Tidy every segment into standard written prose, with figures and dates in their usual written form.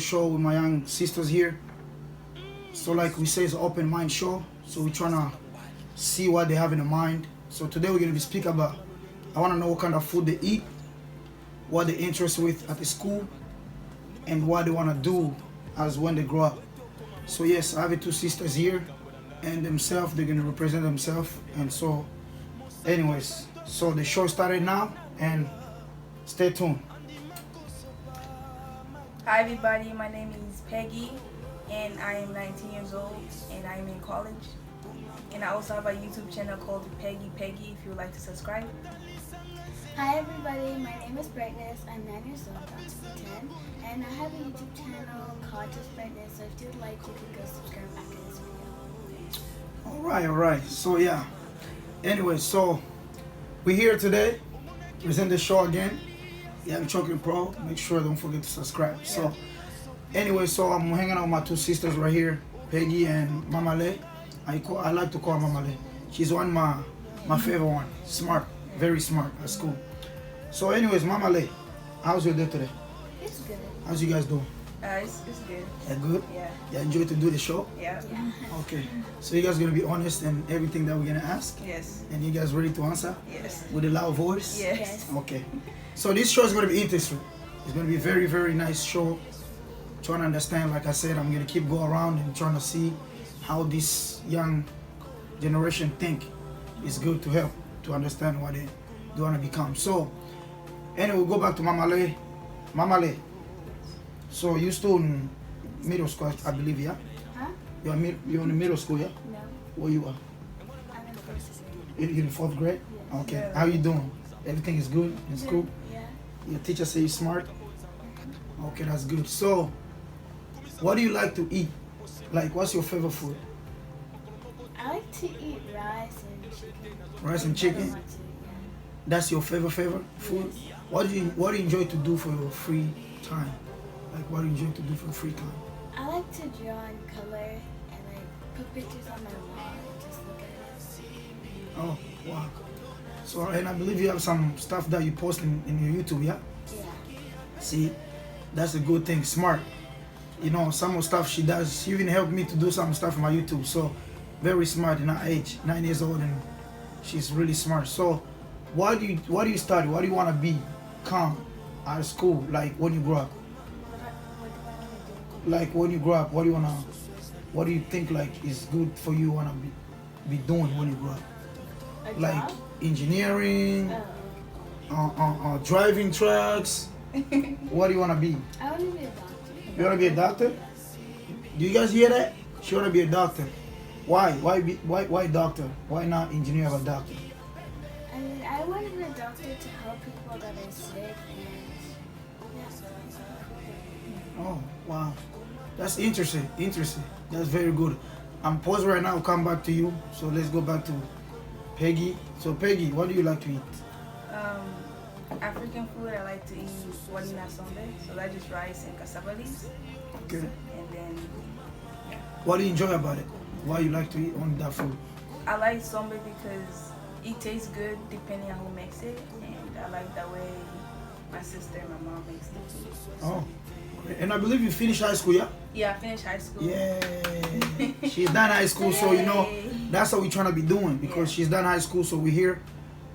show with my young sisters here. So like we say, it's an open mind show. So we're trying to see what they have in their mind. So today we're going to be speaking about, I want to know what kind of food they eat, what they're interested with at the school, and what they want to do as when they grow up. So yes, I have two sisters here, and themselves, they're going to represent themselves. And so anyways, so the show started now, and stay tuned. Hi everybody, my name is Peggy and I am 19 years old and I am in college. And I also have a YouTube channel called Peggy Peggy if you would like to subscribe. Hi everybody, my name is Brightness. I'm 9 years old, about to be 10, and I have a YouTube channel called Just Brightness, so if you'd like, you can go subscribe after this video. All right. So yeah. Anyway, so we're here today. Present the show again. Yeah, I'm Chocolate Pro. Make sure don't forget to subscribe. So anyway, so I'm hanging out with my two sisters right here, Peggy and Mama Le. I like to call her Mama Le. She's one of my favorite one. Smart, very smart at school. So anyways, Mama Le, how's your day today? It's good. How's you guys doing? It's good. Yeah, good? Yeah. Yeah, enjoy to do the show? Yeah. Okay. So you guys gonna be honest in everything that we're gonna ask? Yes. And you guys ready to answer? Yes. With a loud voice? Yes. Okay. So this show is going to be interesting. It's going to be a very, very nice show. Trying to understand, like I said, I'm going to keep going around and trying to see how this young generation think. It's good to help to understand what they want to become. So, anyway, we'll go back to Mama Le. Mama Le. So you still in middle school, I believe, yeah? Huh? You're in the middle school, yeah? No, Where you are? I'm in first grade. You're in fourth grade? Yes. Okay. Yeah. How you doing? Everything is good in school? Yeah. Your teacher say you're smart? Okay, that's good. So, what do you like to eat? Like, what's your favorite food? I like to eat rice and chicken. Rice and I chicken? don't want to, yeah. That's your favorite food? Yes. What do you enjoy to do for your free time? Like, what do you enjoy to do for free time? I like to draw and color and like put pictures on my wall and just look at it. Oh, wow. So, and I believe you have some stuff that you post in your YouTube, yeah? Yeah. See, that's a good thing. Smart. You know, some of stuff she does, she even helped me to do some stuff on my YouTube. So, very smart in her age, 9 years old, and she's really smart. So, what do you study? What do you want to become out of school? Like when you grow up? What do I want to do? Like when you grow up, what do you think like is good for you want to be doing when you grow up? A Like job? engineering, Oh. driving trucks. What do you want to be? I want to be a doctor. You want to be a doctor? Do you guys hear that? She want to be a doctor. Why? Why doctor? Why not engineer or doctor? I mean, I want to be a doctor to help people that are sick and yeah. Oh, wow. That's interesting. That's very good. I'm paused right now. I'll come back to you. So let's go back to Peggy. So Peggy, what do you like to eat? African food, I like to eat wali na sombe, so that's just rice and cassava leaves. Okay. And then What do you enjoy about it? Why you like to eat on that food? I like sombe because it tastes good depending on who makes it, and I like the way my sister and my mom makes the food. Oh, great. And I believe you finished high school, yeah? Yeah, I finished high school. Yeah. She's done high school, so you know that's what we're trying to be doing because she's done high school, so we're here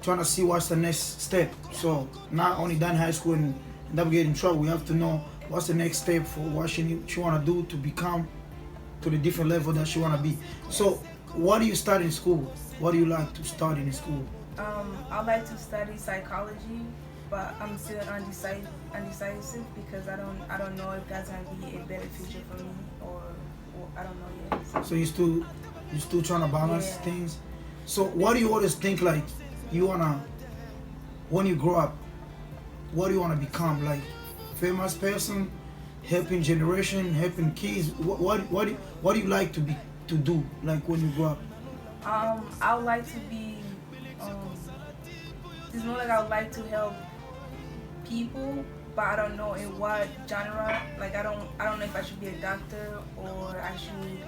trying to see what's the next step. So not only done high school and never get in trouble, we have to know what's the next step for what she want to do to become to the different level that she want to be. So what do you study in school? What do you like to study in school? I like to study psychology, but I'm still undecisive because I don't know if that's gonna be a better future for me or I don't know yet. So you still trying to balance Yeah. things. So what do you always think like you wanna when you grow up? What do you wanna become? Like famous person, helping generation, helping kids. What do you like to do like when you grow up? I would like to be. It's more like I would like to help people, but I don't know in what genre. Like I don't know if I should be a doctor or I should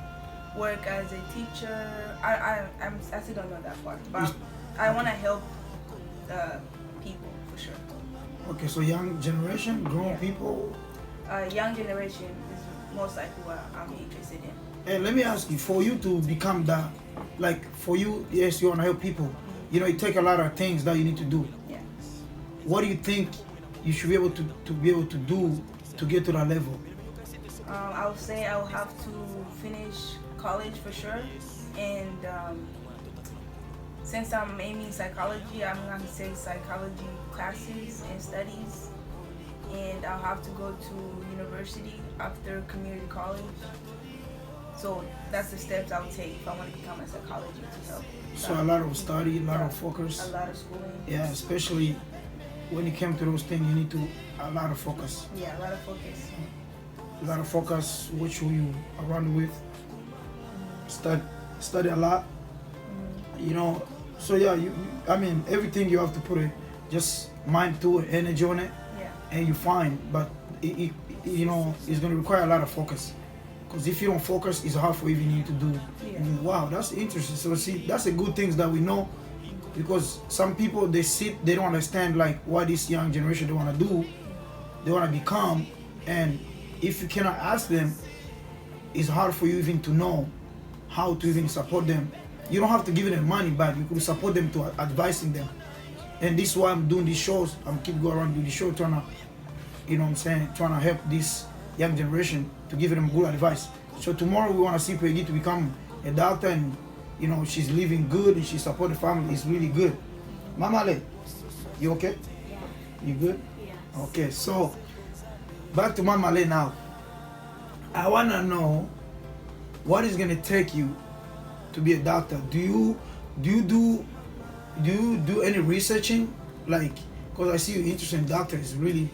work as a teacher. I still don't know that part, but I want to help the people for sure. Okay, so young generation, grown people. Young generation is most likely what I'm interested in. And let me ask you, for you to become that, like for you, yes, you want to help people. You know, it take a lot of things that you need to do. Yeah. What do you think you should be able to be able to do to get to that level? I would say I will have to finish college for sure, and since I'm aiming psychology, I'm going to say psychology classes and studies, and I'll have to go to university after community college. So that's the steps I would take if I want to become a psychologist to help. So a lot of study, a lot of focus. A lot of schooling. Yeah, especially when it came to those things, you need to a lot of focus. Yeah, a lot of focus. A lot of focus, which who you around with. Study a lot. You know, so yeah, I mean, everything you have to put it, just mind to it, energy on it, Yeah. and you find. But you know, it's gonna require a lot of focus. Because if you don't focus, it's hard for even you to do. Yeah. Wow, that's interesting. So see, that's a good thing that we know, because some people they don't understand like what this young generation they want to do, they want to become, and if you cannot ask them, it's hard for you even to know how to even support them. You don't have to give them money, but you could support them to advising them. And this is why I'm doing these shows. I'm keep going around doing the show, trying to, you know what I'm saying, trying to help this young generation to give them good advice. So tomorrow we want to see Peggy to become a doctor, and you know she's living good and she support the family. It's really good. Mama Le, you okay? Yeah. You good? Yes. Okay, so back to Mama Le now. I wanna know what is gonna take you to be a doctor. Do you do any researching? Like, cause I see you interested in doctor. It's really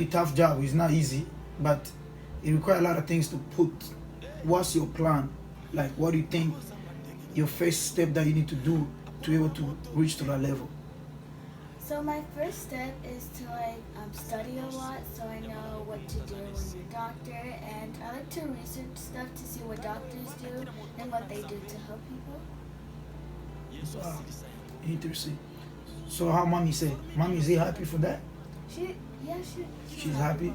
tough job. It's not easy, but it requires a lot of things to put. What's your plan? Like, what do you think your first step that you need to do to be able to reach to that level? So my first step is to study a lot, so I know what to do when you're a doctor, and I like to research stuff to see what doctors do and what they do to help people. Wow, interesting. So how mommy say? Mommy, is he happy for that? She's happy.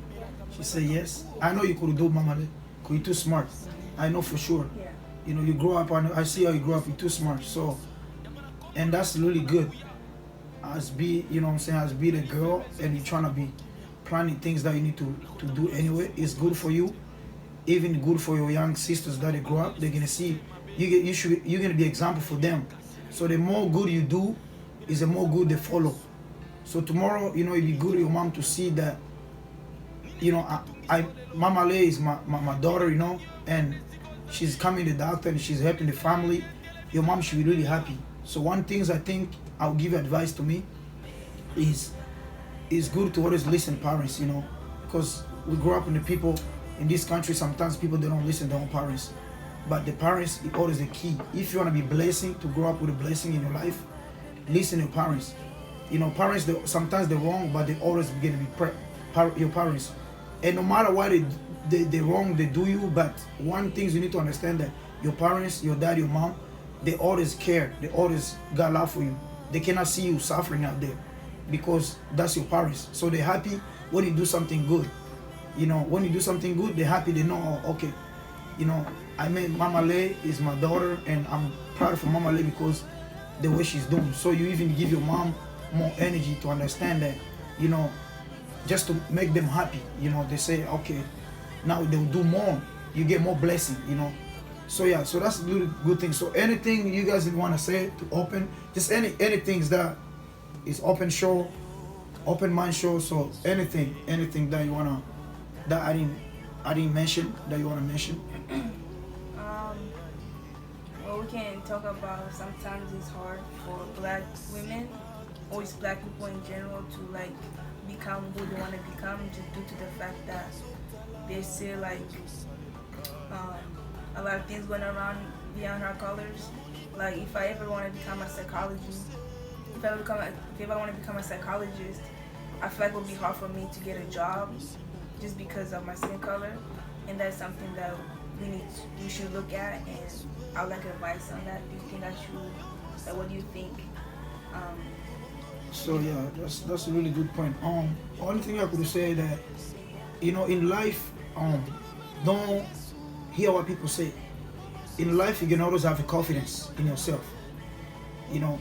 She said yes. I know you could do, Mama, because you're too smart. I know for sure. Yeah. You know, you grow up, and I see how you grow up. You're too smart. So, and that's really good. As be, you know what I'm saying, as be the girl, and you're trying to be planning things that you need to do anyway. It's good for you, even good for your young sisters that they grow up. They're gonna see you're gonna be example for them. So the more good you do, is the more good they follow. So tomorrow, you know, it'd be good for your mom to see that, you know, Mama Le is my daughter, you know, and she's coming to the doctor and she's helping the family. Your mom should be really happy. So one things I think I'll give advice to me is good to always listen to parents, you know, because we grow up in the people in this country. Sometimes people they don't listen to their own parents, but the parents is always the key. If you want to be blessing, to grow up with a blessing in your life, listen to your parents. You know, parents sometimes they're wrong, but they always going to be your parents. And no matter what they wrong they do you, but one thing you need to understand that your parents, your dad, your mom, they always care. They always got love for you. They cannot see you suffering out there because that's your parents. So they're happy when you do something good. You know, when you do something good, they're happy. They know, oh, okay, you know, I mean, Mama Le is my daughter, and I'm proud of Mama Le because the way she's doing. So you even give your mom more energy to understand that, you know, just to make them happy. You know, they say, okay, now they'll do more. You get more blessing, you know. So yeah, so that's a really good thing. So anything you guys want to say to open, just anything that is open show, open mind show. So anything that you wanna, that I didn't mention that you wanna mention. Well, we can talk about sometimes it's hard for black women, or it's black people in general, to like become who they want to become, just due to the fact that they still like a lot of things going around beyond our colors. Like if I ever want to become a psychologist, if I want to become a psychologist, I feel like it would be hard for me to get a job just because of my skin color, and that's something that we should look at. And I would like advice on that. Do you think I should? Like, what do you think? So yeah, that's a really good point. Only thing I could say that, you know, in life, Don't hear what people say. In life, you can always have a confidence in yourself. You know,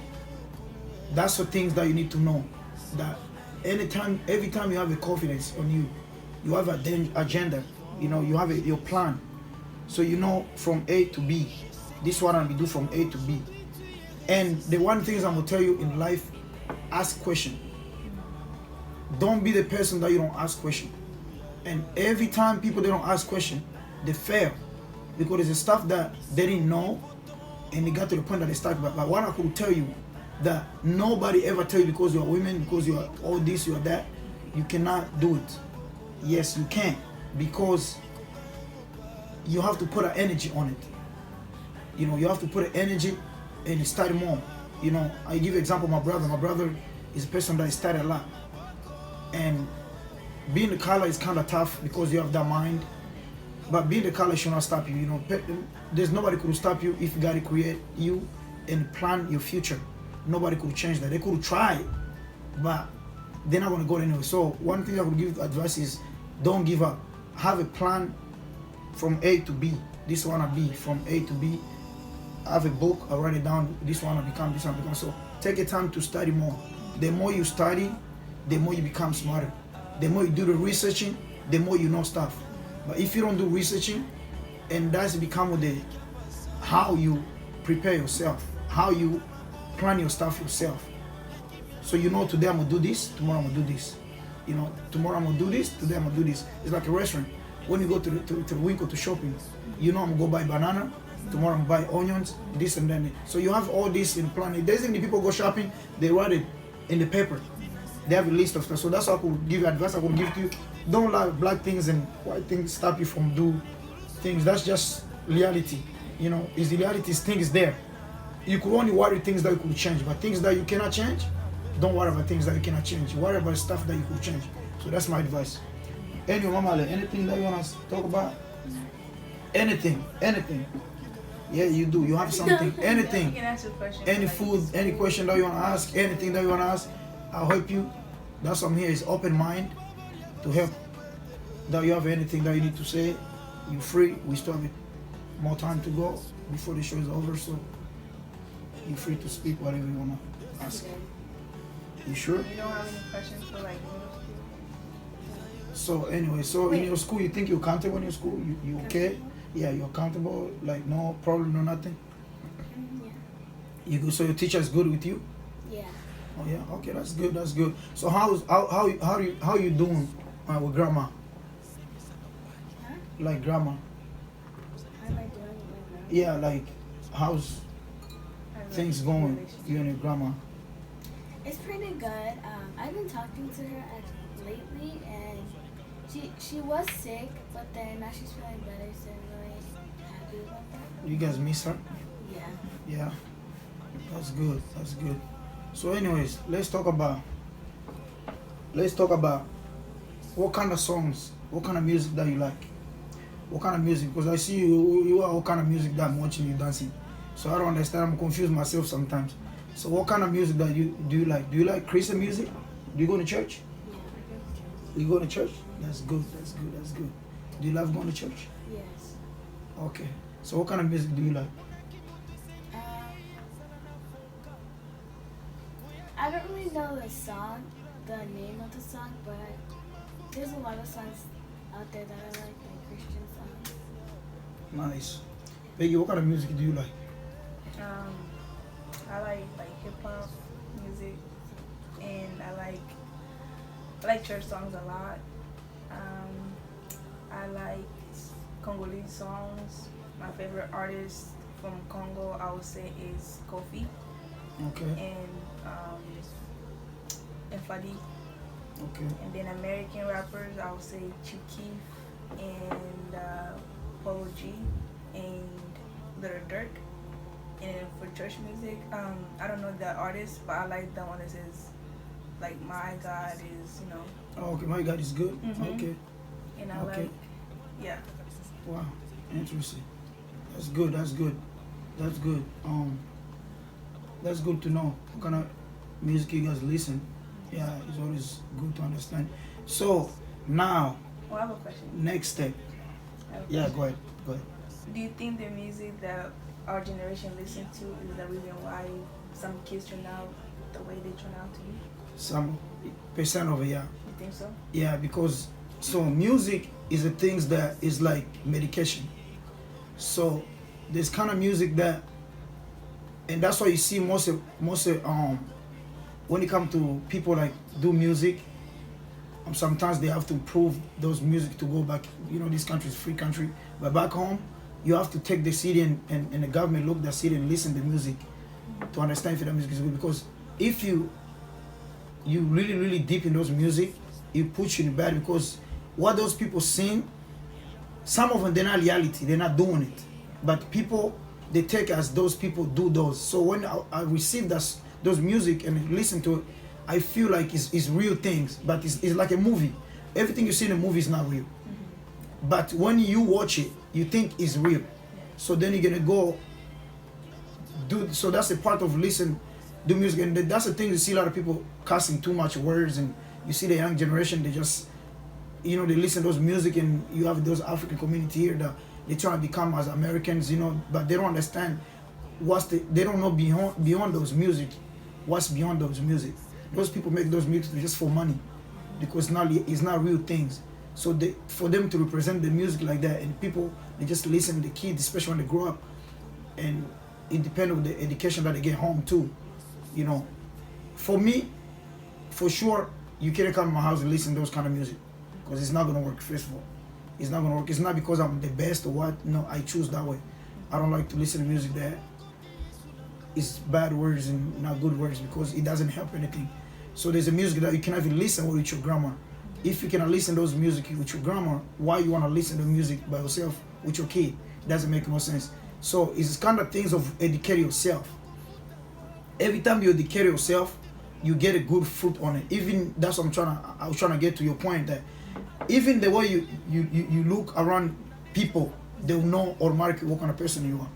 that's the things that you need to know. That every time you have a confidence on you, you have an agenda. You know, you have your plan. So you know from A to B. This is what I'm gonna do from A to B. And the one thing I'm gonna tell you in life, ask question. Don't be the person that you don't ask question. And every time people they don't ask question, they fail. Because it's stuff that they didn't know and they got to the point that they start. But what I could tell you that nobody ever tell you because you are women, because you are all this, you are that, you cannot do it. Yes, you can, because you have to put an energy on it. You know, you have to put an energy and study more. You know, I give you example, my brother. My brother is a person that study a lot. And being the color is kind of tough because you have that mind. But being the color should not stop you. You know, there's nobody could stop you if God create you and plan your future. Nobody could change that. They could try, but they're not going to go anywhere. So one thing I would give advice is don't give up. Have a plan from A to B. This one to B, from A to B. Have a book, I write it down. This one to become, this one to become. So take a time to study more. The more you study, the more you become smarter. The more you do the researching, the more you know stuff. But if you don't do researching, and that's become with the how you prepare yourself, how you plan your stuff yourself. So you know today I'm gonna do this, tomorrow I'm gonna do this. You know, tomorrow I'm gonna do this, today I'm gonna do this. It's like a restaurant. When you go to the week or to shopping, you know I'm gonna go buy banana, tomorrow I'm gonna buy onions, this and then. So you have all this in plan. There's any people go shopping, they write it in the paper. They have a list of stuff. So that's what I could give you advice. I could give to you. Don't let black things and white things stop you from do things. That's just reality. You know, is the reality is things there. You could only worry things that you could change, but things that you cannot change, don't worry about things that you cannot change. Worry about stuff that you could change. So that's my advice. Anyway, Mama, anything that you want to talk about? Anything. Yeah, you do. You have something. Anything. You can ask a question. Any food, any question that you want to ask, anything that you want to ask, I'll help you. That's why I'm here, is open mind to help. That you have anything that you need to say, you're free. We still have more time to go before the show is over, so you're free to speak whatever you want to ask. You sure? You don't have any questions for like middle school? So anyway, so in your school, you think you're comfortable in your school? You okay? Yeah, you're comfortable, like no problem, no nothing? Yeah. You go, so your teacher is good with you? Yeah. Oh yeah, okay, that's good, that's good. So how you doing with grandma? Huh? Like grandma? How am I doing with my grandma? Yeah, like how's things going, you and your grandma? It's pretty good. I've been talking to her lately, and she was sick, but then now she's feeling better, so I'm really happy about that. You guys miss her? Yeah. Yeah, that's good, that's good. So anyways, let's talk about what kind of songs, what kind of music that you like. What kind of music? Because I see you are what kind of music that I'm watching you dancing. So I don't understand, I'm confused myself sometimes. So what kind of music that do you like? Do you like Christian music? Do you go to church? Yeah, I go to church. You go to church? That's good, that's good, that's good. Do you love going to church? Yes. Okay. So what kind of music do you like? I don't really know the name of the song, but there's a lot of songs out there that I like Christian songs. Nice. Peggy, what kind of music do you like? I like hip hop music, and I like church songs a lot. I like Congolese songs. My favorite artist from Congo, I would say, is Kofi. Okay. And Fadi. Okay. And then American rappers, I would say Chief Keef and Polo G and Little Dirk. And for church music, I don't know the artist, but I like the one that says, like, my God is, you know. Oh, okay, my God is good. Mhm. Okay. And I Okay. like, yeah. Wow. Interesting. That's good. That's good. That's good. That's good to know what kind of music you guys listen. Yeah, it's always good to understand. So now, Well, I have a question. next step. Okay. Yeah, go ahead. Go ahead. Do you think the music that our generation listen to is the reason why some kids turn out the way they turn out to be? Some percent of it, yeah. You think so? Yeah, because so music is a things that is like medication. So there's kind of music that, and that's why you see most when it comes to people like do music, sometimes they have to prove those music to go back. You know, this country is a free country, but back home, you have to take the CD and the government look the CD and listen to the music to understand if the music is good. Because if you really deep in those music, it puts you in bad because what those people sing, some of them they're not reality, they're not doing it. But people they take as those people do those. So when I receive those music and listen to it, I feel like it's real things, but it's like a movie. Everything you see in a movie is not real. But when you watch it, you think it's real. So then you're gonna go do. So that's a part of do music, and that's the thing. You see a lot of people casting too much words, and you see the young generation. They just, they listen to those music, and you have those African community here that they try to become as Americans, but they don't understand they don't know beyond those music, what's beyond those music. Those people make those music just for money, because it's not real things. So for them to represent the music like that, and people they just listen to the kids, especially when they grow up, and it depends on the education that they get home too. For me, for sure, you can't come to my house and listen to those kind of music, because it's not gonna work. First of all, it's not gonna work. It's not because I'm the best or what. No, I choose that way. I don't like to listen to music that is bad words and not good words, because it doesn't help anything. So there's a music that you cannot even listen with your grandma. If you cannot listen to those music with your grandma, why you want to listen to music by yourself with your kid? It doesn't make no sense. So it's kind of things of educate yourself. Every time you educate yourself, you get a good fruit on it. Even that's what I was trying to get to your point, that even the way you look around people, they'll know automatically what kind of person you are.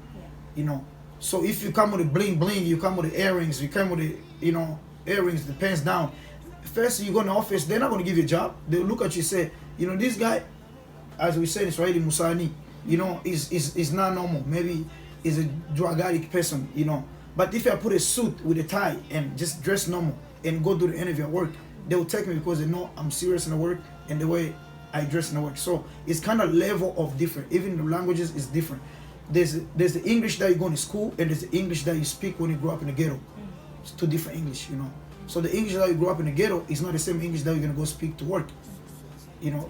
Yeah. So if you come with a bling bling, you come with the earrings, you come with the earrings, the pants down. First you go in the office, they're not going to give you a job. They'll look at you and say, this guy, as we say in Swahili, Musani, is not normal. Maybe is a drug addict person, But if I put a suit with a tie and just dress normal and go do the interview at work, they will take me because they know I'm serious in the work and the way I dress in the work. So it's kind of level of different. Even the languages is different. There's the English that you go to school, and there's the English that you speak when you grow up in the ghetto. It's two different English, So the English that you grow up in the ghetto is not the same English that you're gonna go speak to work,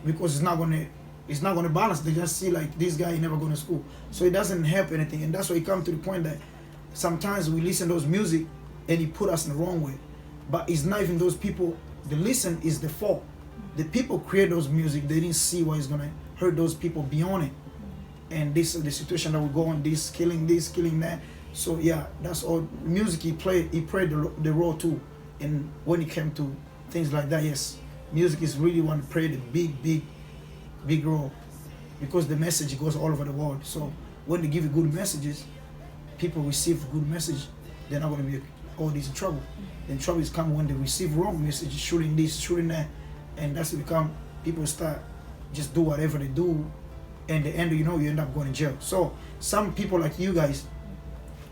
because it's not gonna balance. They just see like this guy never going to school, so it doesn't help anything. And that's why it comes to the point that sometimes we listen to those music and it put us in the wrong way. But it's not even those people. The listen is the fault. The people create those music. They didn't see what is gonna hurt those people beyond it. And this is the situation that we go on. This, killing that. So yeah, that's all. Music he played the role too. And when it came to things like that, yes, music is really one to play the big role, because the message goes all over the world. So when they give you good messages, people receive good message, they're not going to be all this in trouble. Then trouble is come when they receive wrong message, shooting this, shooting that, and that's become people start just do whatever they do, and the end you end up going to jail. So some people like you guys,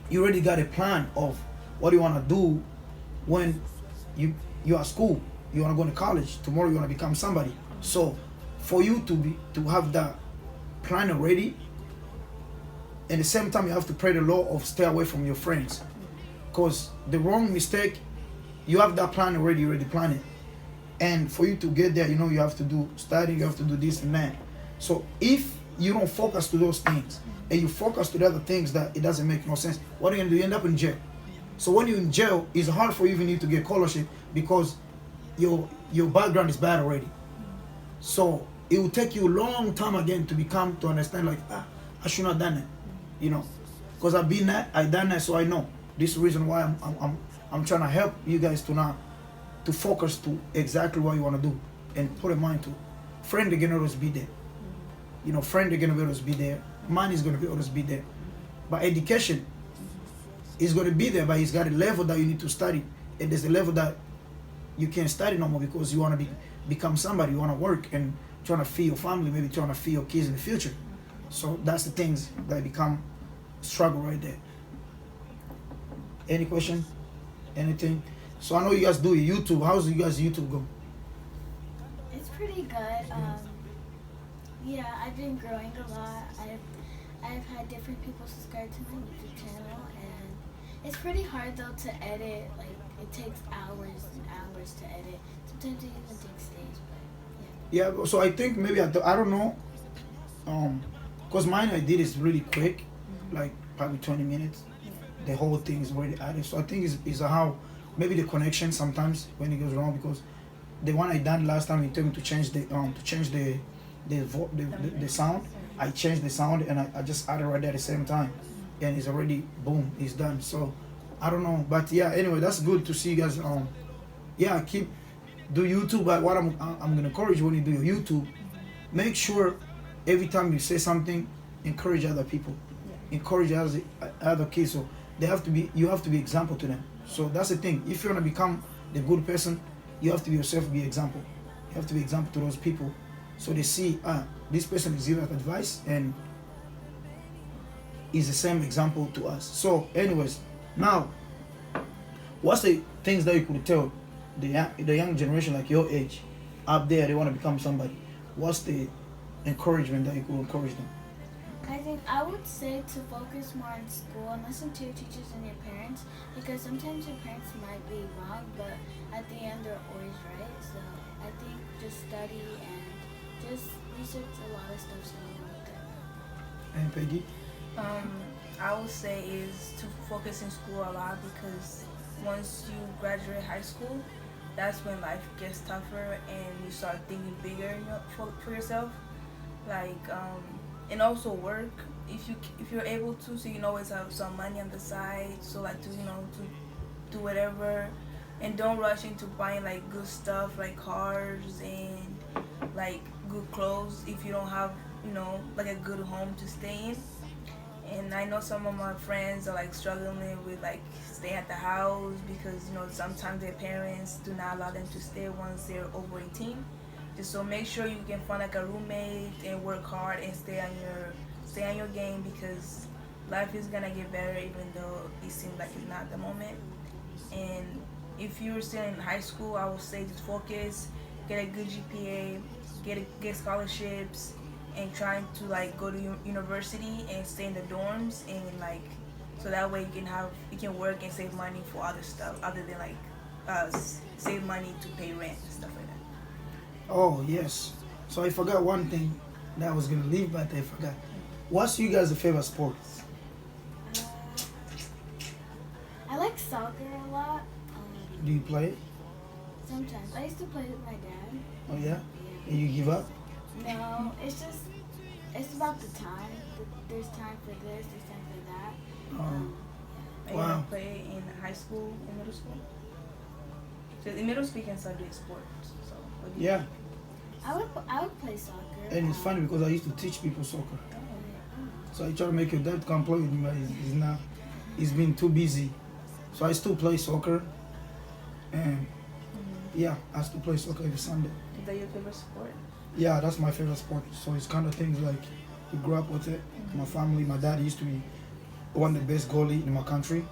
you already got a plan of what you want to do when you are at school. You want to go to college. Tomorrow you want to become somebody. So for you to have that plan already, at the same time you have to pray the law of stay away from your friends, because the wrong mistake, you have that plan already. You already planned it, and for you to get there, you have to do studying, you have to do this and that. So if you don't focus to those things and you focus to the other things that it doesn't make no sense, what are you gonna do? You end up in jail. So when you're in jail, it's hard for you to get scholarship, because your background is bad already. So it will take you a long time again to understand like, I should not have done it, because I've been that, I done that, so I know. This is the reason why I'm trying to help you guys to focus to exactly what you want to do and put a mind to. Friend, they're gonna always be there. Friend, they're gonna always be there. Money is gonna always be there. But education is gonna be there, but it's got a level that you need to study, and there's a level that you can't study no more, because you want to become somebody. You want to work and trying to feed your family, maybe trying to feed your kids in the future. So that's the things that become struggle right there. Any question? Anything? So I know you guys do YouTube. How's you guys YouTube go? It's pretty good. Yeah, I've been growing a lot. I've had different people subscribe to my YouTube channel, and it's pretty hard though to edit. Like it takes hours and hours to edit. Sometimes it even takes days. But Yeah. So I think maybe I don't know. Cause mine I did is really quick, like probably 20 minutes. The whole thing is already added. So I think is how maybe the connection sometimes when it goes wrong, because the one I done last time it told me to change the sound. I changed the sound and I just added right there at the same time, and it's already boom, it's done. So I don't know, but yeah. Anyway, that's good to see you guys. Yeah, keep do YouTube. But what I'm gonna encourage you when you do your YouTube, make sure every time you say something, encourage other people, encourage other kids. So you have to be example to them. So that's the thing. If you wanna become the good person, you have to be yourself, be example. You have to be example to those people, so they see this person is giving us advice and is the same example to us. So, anyways, now, what's the things that you could tell the young generation like your age up there? They want to become somebody. What's the encouragement that you could encourage them? I think I would say to focus more on school and listen to your teachers and your parents, because sometimes your parents might be wrong, but at the end they're always right. So I think just study and just research a lot of stuff so you know that. And Peggy? I would say is to focus in school a lot, because once you graduate high school, that's when life gets tougher and you start thinking bigger for yourself. Like, and also work if you're able to, so you always have some money on the side, so like to to do whatever, and don't rush into buying like good stuff like cars and like good clothes if you don't have like a good home to stay in. And I know some of my friends are like struggling with like staying at the house because sometimes their parents do not allow them to stay once they're over 18. Just so make sure you can find like a roommate and work hard and stay on your game, because life is gonna get better even though it seems like it's not at the moment. And if you're still in high school, I would say just focus, get a good GPA, get scholarships, and trying to like go to university and stay in the dorms, and like so that way you can work and save money for other stuff other than like save money to pay rent and stuff like that. Oh yes. So I forgot one thing that I was gonna leave, but I forgot. What's you guys' favorite sport? I like soccer a lot. Do you play it? Sometimes I used to play with my dad. Oh yeah? And you give up? No, it's about the time. There's time for this, there's time for that. Are you Wow. gonna play in high school and middle school? So in middle school you can start doing sports. So what do you Yeah. I would play soccer. And it's funny because I used to teach people soccer. So I try to make your dad come play with me, but he's been too busy. So I still play soccer. And yeah, I still play soccer every Sunday. Is that your favorite sport? Yeah, that's my favorite sport. So it's kind of things like we grew up with it. My family, my dad used to be one of the best goalie in my country.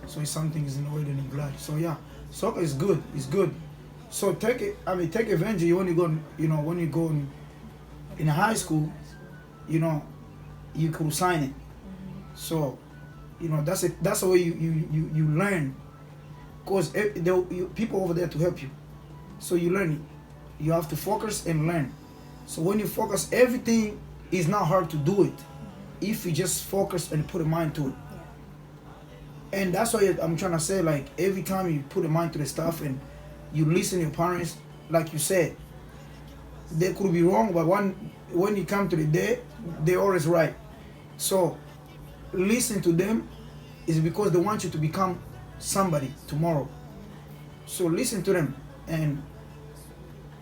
So it's something is in the oil and in blood. So yeah, soccer is good. It's good. So take advantage when you go in high school, you could sign it. So, that's it. That's the way you learn. Cause people over there to help you. So you learn it. You have to focus and learn. So when you focus, everything is not hard to do it if you just focus and put a mind to it. And that's why I'm trying to say, like, every time you put a mind to the stuff and you listen to your parents, like you said, they could be wrong, but when you come to the day, they're always right. So listen to them is because they want you to become somebody tomorrow. So listen to them, and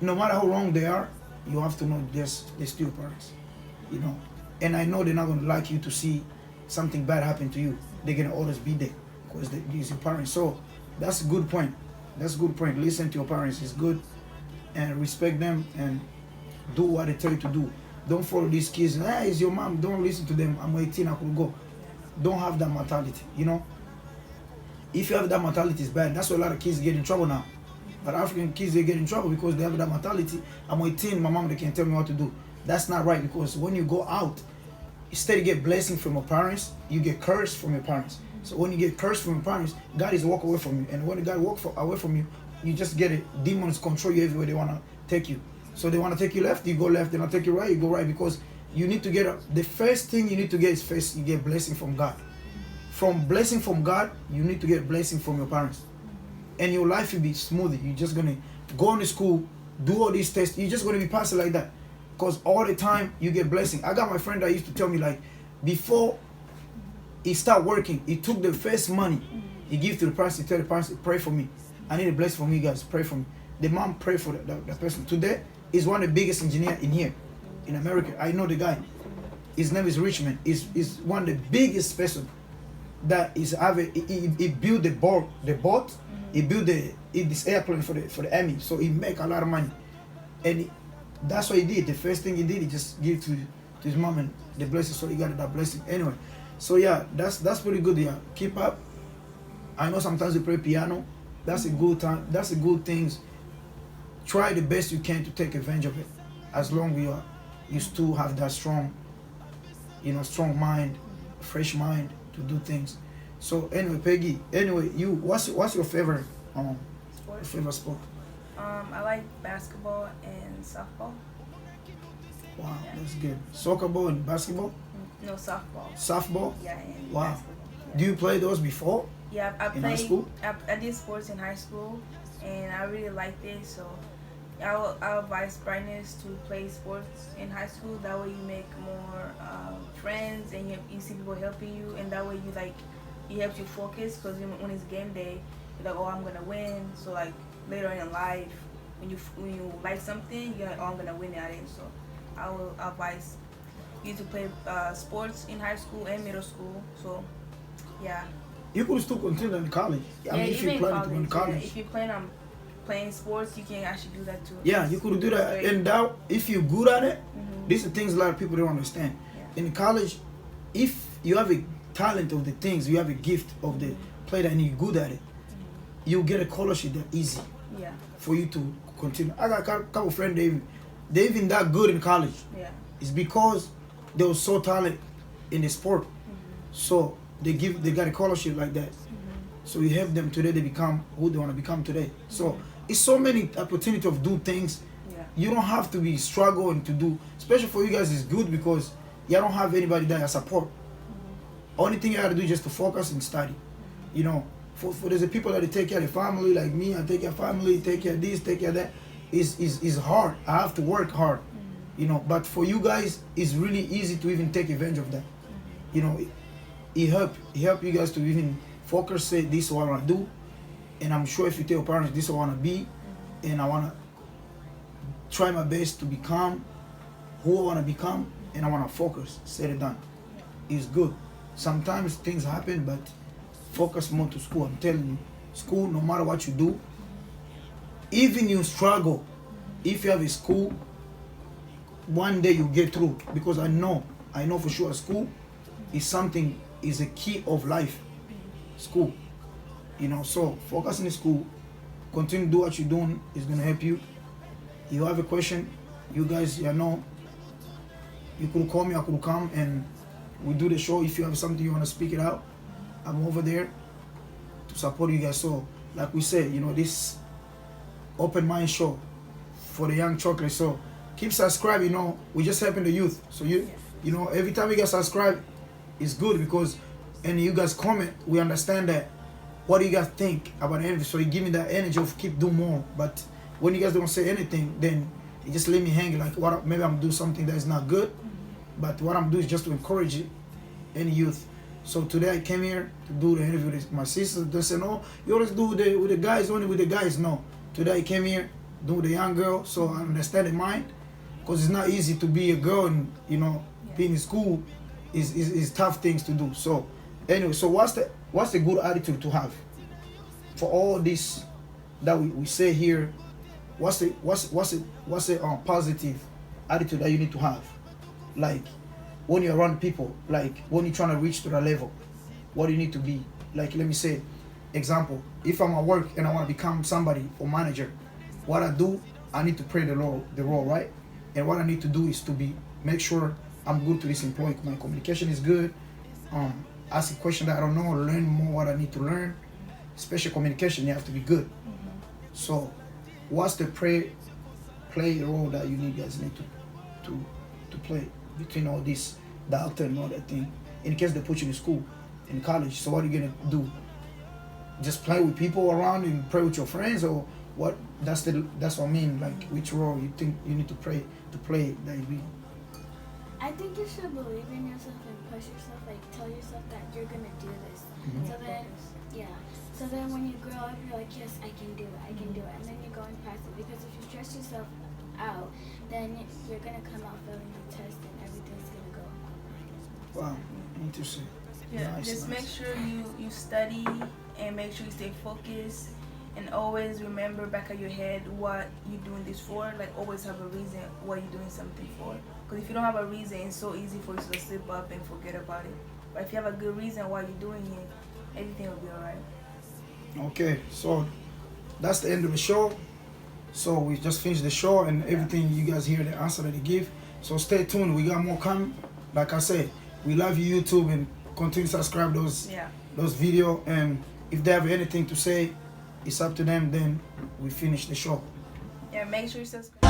no matter how wrong they are, you have to know they're still parents, And I know they're not gonna like you to see something bad happen to you. They're gonna always be there because they're your parents. So that's a good point. That's a good point. Listen to your parents is good, and respect them and do what they tell you to do. Don't follow these kids. Hey, it's your mom. Don't listen to them. I'm 18. I could go. Don't have that mentality. You know. If you have that mentality, it's bad. That's why a lot of kids get in trouble now. But African kids, they get in trouble because they have that mentality. I'm 18. My mom, they can tell me what to do. That's not right, because when you go out, instead you get blessing from your parents, you get cursed from your parents. So when you get cursed from your parents, God is walk away from you. And when God walk away from you, you just get it. Demons control you everywhere they want to take you. So they want to take you left, you go left. They want to take you right, you go right. Because you need to get the first thing you need to get is first you get blessing from God. From blessing from God, you need to get blessing from your parents. And your life will be smooth. You're just going to go on to school, do all these tests. You're just going to be passing like that. Because all the time you get blessing. I got my friend that used to tell me, like, before he start working, he took the first money, he give to the parents, he tell the parents, pray for me. I need a blessing from you guys, pray for me. The mom pray for that person. Today, he's one of the biggest engineer in here, in America. I know the guy. His name is Richmond. He's one of the biggest person that is having, he built the boat, he built this airplane for the Army, so he make a lot of money. And that's what he did. The first thing he did, he just gave to his mom and the blessing, so he got that blessing. Anyway, so yeah, that's pretty good. Yeah, keep up. I know sometimes you play piano. That's a good time. That's a good thing. Try the best you can to take advantage of it. As long as you still have that strong mind, fresh mind to do things. So anyway, Peggy. Anyway, what's your favorite sport? I like basketball and softball. Wow, that's good. Soccer ball and basketball? No, softball. Softball? Yeah, and wow. basketball. Yeah. Do you play those before? Yeah, I played. In high school? I did sports in high school, and I really liked it. So I'll advise Brightness to play sports in high school. That way you make more friends, and you see people helping you, and that way it helps you focus. Because when it's game day, you're like, oh, I'm gonna win. So like later in life, when you like something, you're like, oh, I'm gonna win at it. So I will advise you to play sports in high school and middle school. So yeah. You could still continue in college. I mean, if you plan to go in college. Yeah, if you plan on playing sports, you can actually do that too. Yeah, you could do that. And that, if you're good at it, these are things a lot of people don't understand. Yeah. In college, if you have a talent of the things, you have a gift of the play that, and you're good at it, you get a scholarship that easy. Yeah. For you to continue. I got a couple friends, they even that good in college. Yeah. It's because they were so talented in the sport. So they got a scholarship like that. So you help them today, they become who they want to become today. So it's so many opportunity of do things. Yeah. You don't have to be struggling to do, especially for you guys is good because you don't have anybody that you support. Only thing you have to do is just to focus and study. You know, for there's a people that they take care of the family, like me, I take care of family, take care of this, take care of that. Is hard. I have to work hard. You know, but for you guys, it's really easy to even take advantage of that. You know, it help you guys to even focus, say this is what I want to do, and I'm sure if you tell your parents this is what I want to be, and I want to try my best to become who I want to become, and I want to focus, set it done. It's good. Sometimes things happen, but focus more to school. I'm telling you, school, no matter what you do, even you struggle, if you have a school, one day you get through, because I know for sure school is a key of life. School, you know, so focus in school, continue to do what you're doing, is going to help you. You have a question, you guys, you know, you could call me, I could come and we do the show. If you have something you want to speak it out, I'm over there to support you guys. So like we said, you know, this open mind show for the young chocolate. So keep subscribing, you know, we just helping the youth. So you know, every time you guys subscribe, it's good because, and you guys comment, we understand that what do you guys think about the energy. So you give me that energy of keep doing more. But when you guys don't say anything, then you just leave me hanging like maybe I'm doing something that is not good. But what I'm doing is just to encourage any youth. So today I came here to do the interview with my sisters. They said, no, you always do with the guys, only with the guys. No. Today I came here, do with the young girl, so I understand the mind. Because it's not easy to be a girl and, you know, being in school is tough things to do. So anyway, so what's the good attitude to have? For all this that we say here, what's the positive attitude that you need to have? like when you're around people, like when you're trying to reach to that level, what do you need to be? Like, let me say, example, if I'm at work and I want to become somebody or manager, what I do, I need to pray the role, right? And what I need to do is to make sure I'm good to this employee. My communication is good. Ask a question that I don't know, learn more what I need to learn. Especially communication, you have to be good. So, what's the play role that you guys need to play between all this doctor and all that thing? In case they put you in school, in college, so what are you gonna do? Just play with people around and pray with your friends, or what? That's what I mean. Like, which role you think you need to play that you be? I think you should believe in yourself and push yourself, like tell yourself that you're gonna do this. So then when you grow up, you're like, yes, I can do it, and then you're going past it. Because if you stress yourself out, then you're gonna come out failing the test, and everything's gonna go. Wow, interesting. Yeah, Nice, just nice. make sure you study and make sure you stay focused, and always remember back of your head what you're doing this for. Like, always have a reason why you're doing something for. Because if you don't have a reason, it's so easy for you to slip up and forget about it. But if you have a good reason why you're doing it, everything will be alright. Okay, so that's the end of the show. So we just finished the show, and everything you guys hear, the answer that they give. So stay tuned. We got more coming. Like I said, we love you, YouTube, and continue to subscribe those video. And if they have anything to say, it's up to them. Then we finish the show. Yeah, make sure you subscribe.